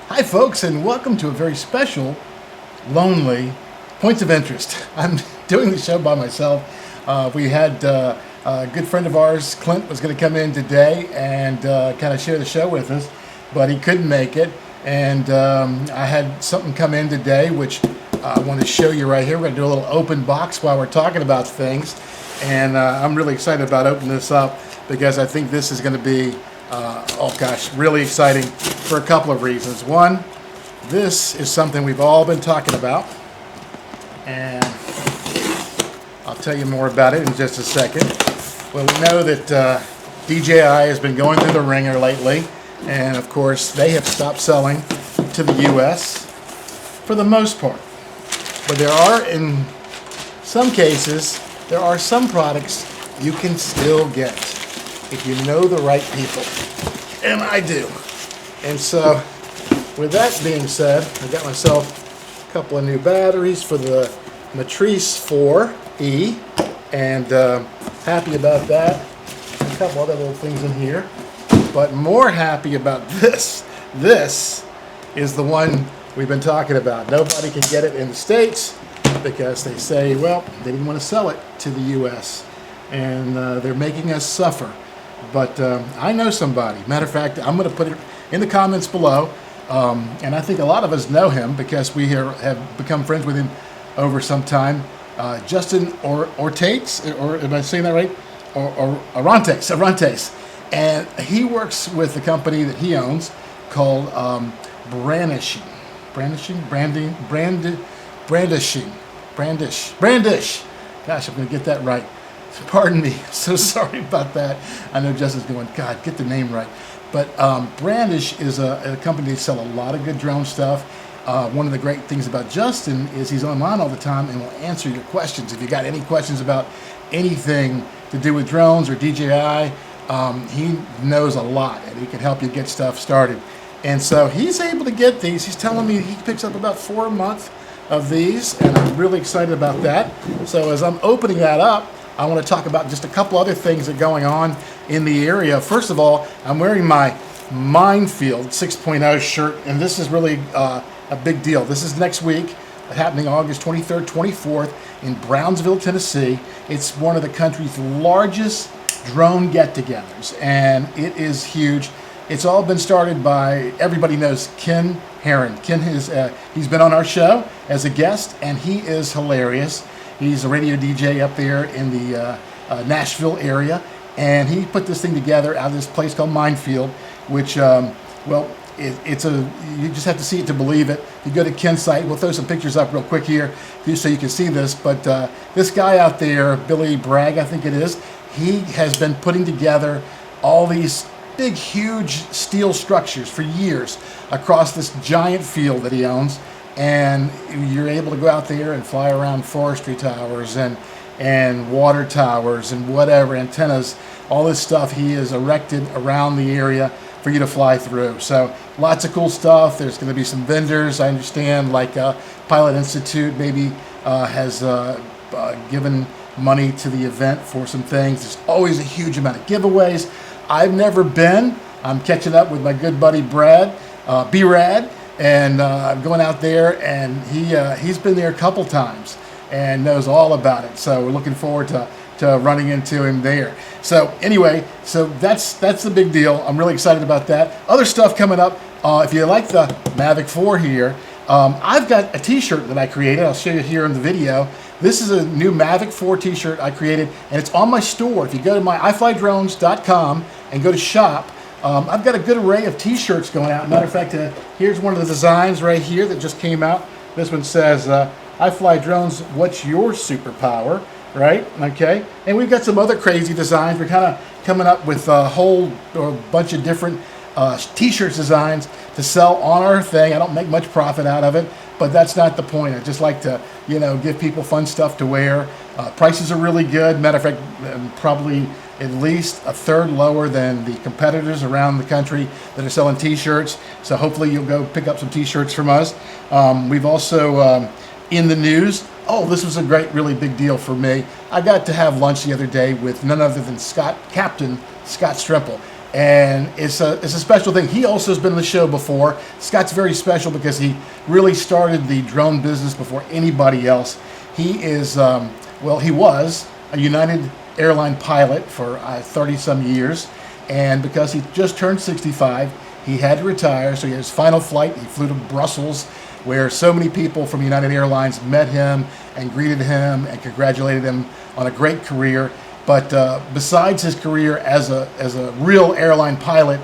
Hi folks, and welcome to a very special, lonely Points of Interest. I'm doing the show by myself. We had a good friend of ours, Clint, was going to come in today and kind of share the show with us, but he couldn't make it. And I had something come in today, which I want to show you right here. We're going to do a little open box while we're talking about things. And I'm really excited about opening this up because I think this is going to be really exciting for a couple of reasons. One, this is something we've all been talking about, and I'll tell you more about it in just a second. Well, we know that DJI has been going through the ringer lately, and of course they have stopped selling to the US for the most part. But there are, in some cases, there are some products you can still get if you know the right people. And I do. And so, with that being said, I got myself a couple of new batteries for the Matrice 4E, and happy about that. A couple other little things in here, but more happy about this. This is the one we've been talking about. Nobody can get it in the States because they say, well, they didn't want to sell it to the U.S. and they're making us suffer. But I know somebody. Matter of fact, I'm going to put it in the comments below. And I think a lot of us know him because we have become friends with him over some time. Justin Orantes, or am I saying that right? Or Orantes. And he works with a company that he owns called Brandish. Brandish. Gosh, I'm going to get that right. Pardon me, so sorry about that. I know Justin's going, God, get the name right. But Brandish is a company that sell a lot of good drone stuff. One of the great things about Justin is he's online all the time and will answer your questions. If you got any questions about anything to do with drones or DJI, he knows a lot and he can help you get stuff started. And so he's able to get these. He's telling me he picks up about 4 a month of these, and I'm really excited about that. So as I'm opening that up, I want to talk about just a couple other things that are going on in the area. First of all, I'm wearing my Mindfield 6.0 shirt, and this is really a big deal. This is next week, happening August 23rd, 24th in Brownsville, Tennessee. It's one of the country's largest drone get-togethers, and it is huge. It's all been started by, everybody knows Ken Heron. Ken he's been on our show as a guest, and he is hilarious. He's a radio DJ up there in the Nashville area, and he put this thing together out of this place called Mindfield, which, it's you just have to see it to believe it. You go to Ken's site, we'll throw some pictures up real quick here so you can see this, but this guy out there, Billy Bragg, I think it is, he has been putting together all these big, huge steel structures for years across this giant field that he owns. And you're able to go out there and fly around forestry towers and water towers and whatever, antennas, all this stuff he has erected around the area for you to fly through. So lots of cool stuff. There's going to be some vendors, I understand, like Pilot Institute maybe has given money to the event for some things. There's always a huge amount of giveaways. I've never been. I'm catching up with my good buddy Brad, B-Rad. And I'm going out there, and he's been there a couple times and knows all about it. So we're looking forward to running into him there. So anyway, so that's the big deal. I'm really excited about that. Other stuff coming up. If you like the Mavic 4 here, I've got a T-shirt that I created. I'll show you here in the video. This is a new Mavic 4 T-shirt I created, and it's on my store. If you go to my iflydrones.com and go to shop, I've got a good array of T-shirts going out. Matter of fact, here's one of the designs right here that just came out. This one says, I fly drones, what's your superpower? Right? Okay. And we've got some other crazy designs. We're kind of coming up with a whole bunch of different T-shirts designs to sell on our thing. I don't make much profit out of it, but that's not the point. I just like to, give people fun stuff to wear. Prices are really good. Matter of fact, probably at least a third lower than the competitors around the country that are selling T-shirts. So hopefully you'll go pick up some T-shirts from us. We've also, in the news, this was a really big deal for me. I got to have lunch the other day with none other than Captain Scott Strimple. and it's a special thing. He also has been on the show before. Scott's very special because he really started the drone business before anybody else. He is, he was a United airline pilot for 30-some years, and because he just turned 65, he had to retire, so he had his final flight. He flew to Brussels, where so many people from United Airlines met him and greeted him and congratulated him on a great career. But besides his career as a real airline pilot,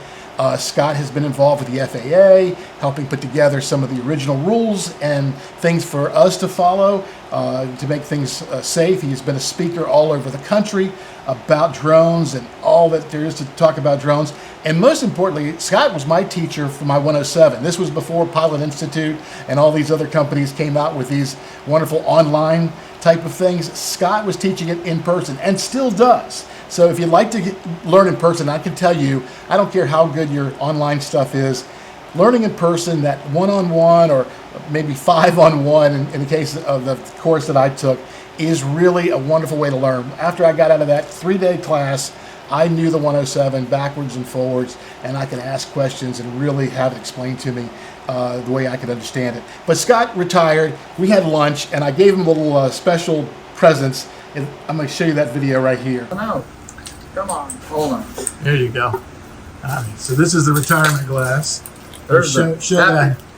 Scott has been involved with the FAA, helping put together some of the original rules and things for us to follow to make things safe. He's been a speaker all over the country about drones and all that there is to talk about drones. And most importantly, Scott was my teacher for my 107. This was before Pilot Institute and all these other companies came out with these wonderful online type of things. Scott was teaching it in person and still does. So if you'd like to learn in person, I can tell you, I don't care how good your online stuff is, learning in person, that one-on-one or maybe 5-on-1 in the case of the course that I took, is really a wonderful way to learn. After I got out of that 3-day class, I knew the 107 backwards and forwards, and I could ask questions and really have it explained to me the way I could understand it. But Scott retired, we had lunch, and I gave him a little special presents. And I'm going to show you that video right here. Come on, hold on. There you go. So this is the retirement glass. There's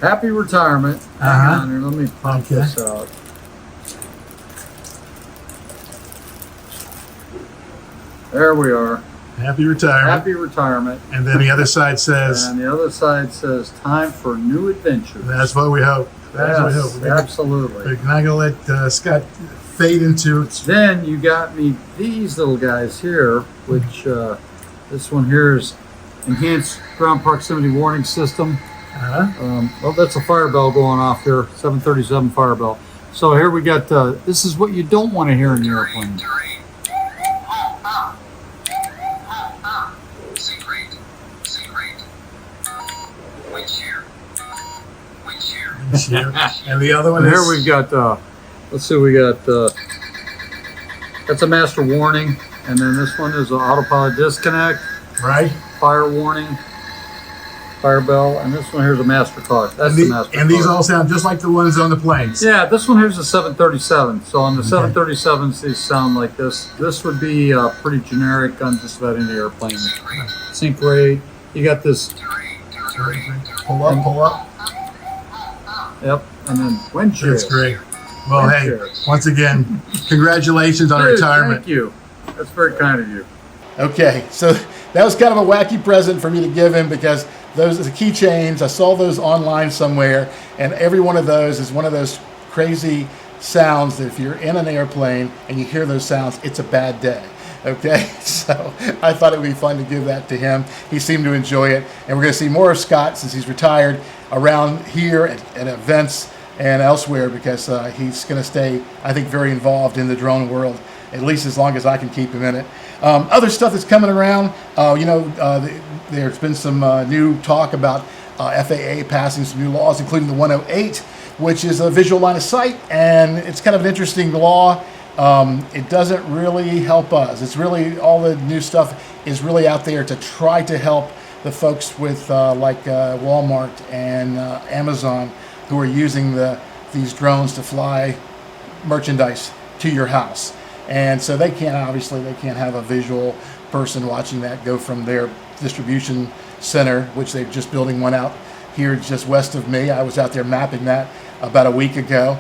happy retirement. Hang on here, let me pump this out. There we are. Happy retirement. Happy retirement. And then the other side says... And the other side says, time for new adventures. That's what we hope. That's what we hope. Absolutely. We're not going to let Scott fade into it. Then you got me these little guys here, which this one here is enhanced ground proximity warning system. Well, that's a fire bell going off here, 737 fire bell. So here we got, this is what you don't want to hear in the airplane. And the other one here we've got, let's see, we got, that's a master warning. And then this one is an autopilot disconnect. Right. Fire warning. Fire bell. And this one here is a master caution. That's the master And these all sound just like the ones on the planes. Yeah, this one here's a 737. So on the 737s, these sound like this. This would be pretty generic on just about any airplane. Sync rate. You got this. Pull up. Yep, and then wind chill. That's great. Well, hey, once again, congratulations on retirement. Thank you. That's very kind of you. Okay, so that was kind of a wacky present for me to give him because those are the keychains. I saw those online somewhere, and every one of those is one of those crazy sounds that if you're in an airplane and you hear those sounds, it's a bad day. Okay, so I thought it would be fun to give that to him. He seemed to enjoy it, and we're going to see more of Scott since he's retired around here at events and elsewhere because he's going to stay, I think, very involved in the drone world, at least as long as I can keep him in it. Other stuff that's coming around, there's been some new talk about FAA passing some new laws, including the 108, which is a visual line of sight, and it's kind of an interesting law. It doesn't really help us. It's really, all the new stuff is really out there to try to help the folks with Walmart and Amazon who are using these drones to fly merchandise to your house. And so they can't have a visual person watching that go from their distribution center, which they're just building one out here just west of me. I was out there mapping that about a week ago.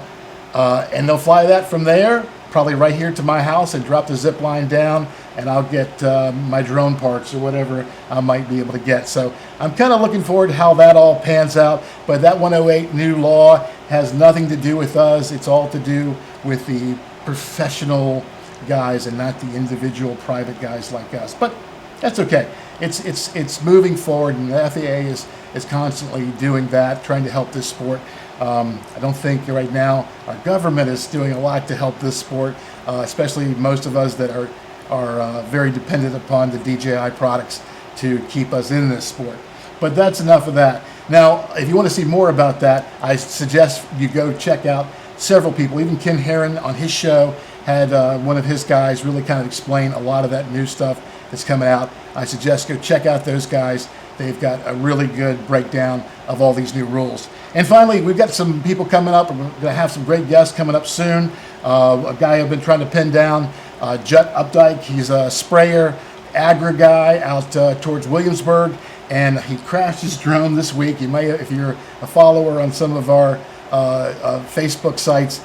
And they'll fly that from there, probably right here to my house, and drop the zip line down, and I'll get my drone parts or whatever I might be able to get. So I'm kind of looking forward to how that all pans out. But that 108 new law has nothing to do with us. It's all to do with the professional guys and not the individual private guys like us. But that's okay. It's moving forward, and the FAA is constantly doing that, trying to help this sport. I don't think right now our government is doing a lot to help this sport, especially most of us that are very dependent upon the DJI products to keep us in this sport. But that's enough of that. Now, if you want to see more about that, I suggest you go check out several people, even Ken Heron on his show. had one of his guys really kind of explain a lot of that new stuff that's coming out. I suggest go check out those guys. They've got a really good breakdown of all these new rules. And finally, we've got some people coming up. We're going to have some great guests coming up soon. A guy I've been trying to pin down, Jut Updike. He's a sprayer, agri guy out towards Williamsburg, and he crashed his drone this week. You may, if you're a follower on some of our Facebook sites,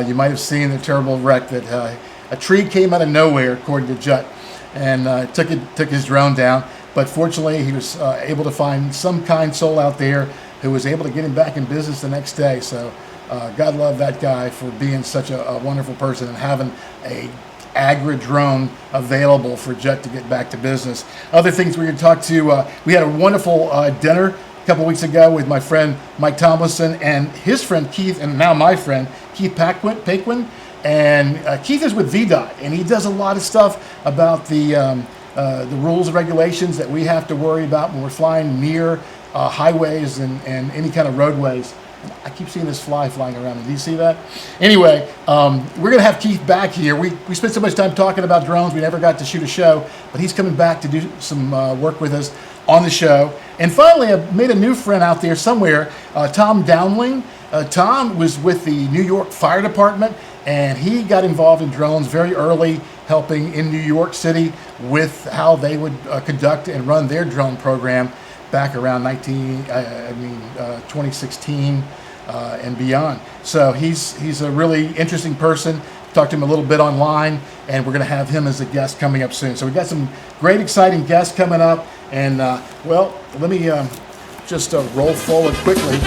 you might have seen the terrible wreck that a tree came out of nowhere, according to Jut, and took his drone down. But fortunately, he was able to find some kind soul out there who was able to get him back in business the next day. So God love that guy for being such a wonderful person and having a agri drone available for Jet to get back to business. Other things we're going to talk to, we had a wonderful dinner a couple weeks ago with my friend Mike Tomlinson and his friend Keith, and now my friend Keith Paquin. And Keith is with VDOT, and he does a lot of stuff about the rules and regulations that we have to worry about when we're flying near highways and any kind of roadways. I keep seeing this fly flying around. Do you see that? Anyway, we're going to have Keith back here. We spent so much time talking about drones, we never got to shoot a show, but he's coming back to do some work with us on the show. And finally, I've made a new friend out there somewhere, Tom Downling. Tom was with the New York Fire Department, and he got involved in drones very early, helping in New York City with how they would conduct and run their drone program back around 2016 and beyond. So he's a really interesting person. Talked to him a little bit online, and we're going to have him as a guest coming up soon. So we've got some great, exciting guests coming up. And, well, let me just roll forward quickly.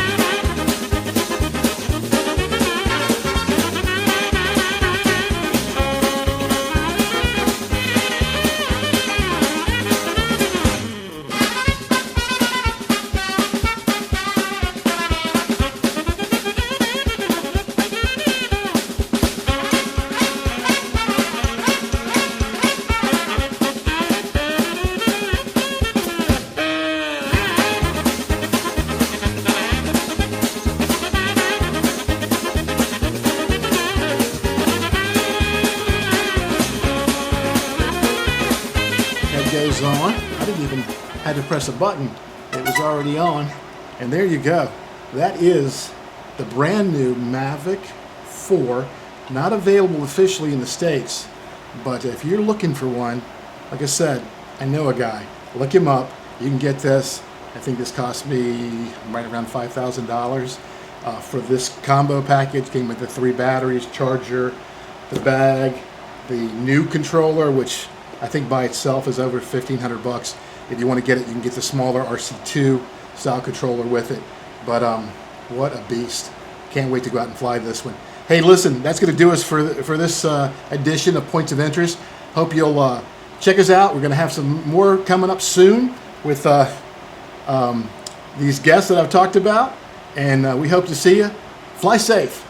Goes on. I didn't even have to press a button. It was already on. And there you go. That is the brand new Mavic 4. Not available officially in the States, but if you're looking for one, like I said, I know a guy. Look him up. You can get this. I think this cost me right around $5,000 for this combo package. Came with the 3 batteries, charger, the bag, the new controller, which I think by itself is over $1,500. If you want to get it, you can get the smaller RC2 style controller with it. But what a beast. Can't wait to go out and fly this one. Hey, listen, that's going to do us for this edition of Points of Interest. Hope you'll check us out. We're going to have some more coming up soon with these guests that I've talked about. And we hope to see you. Fly safe.